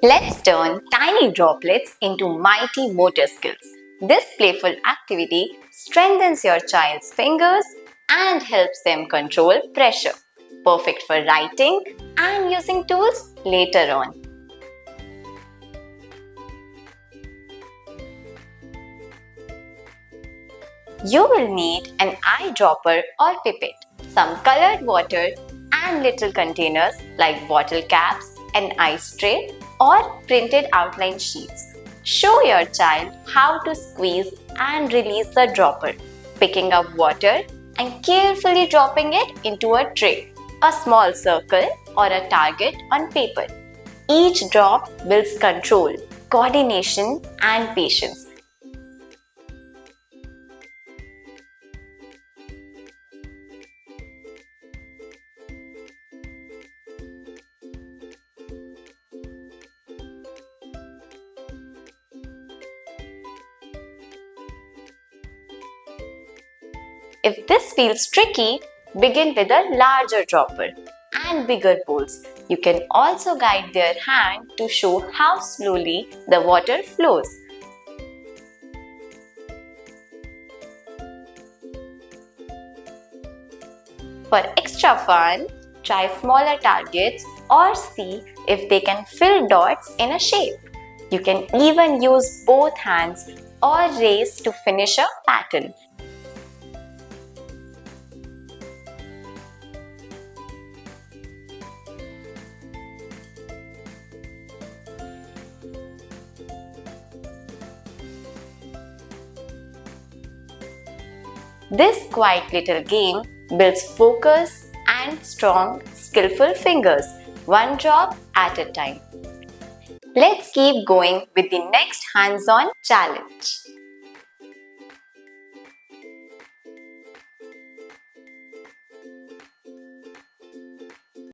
Let's turn tiny droplets into mighty motor skills. This playful activity strengthens your child's fingers and helps them control pressure. Perfect for writing and using tools later on. You will need an eyedropper or pipette, some colored water and little containers like bottle caps, an ice tray or printed outline sheets. Show your child how to squeeze and release the dropper, picking up water and carefully dropping it into a tray, a small circle or a target on paper. Each drop builds control, coordination and patience. If this feels tricky, begin with a larger dropper and bigger bowls. You can also guide their hand to show how slowly the water flows. For extra fun, try smaller targets or see if they can fill dots in a shape. You can even use both hands or race to finish a pattern. This quiet little game builds focus and strong, skillful fingers, one drop at a time. Let's keep going with the next hands-on challenge.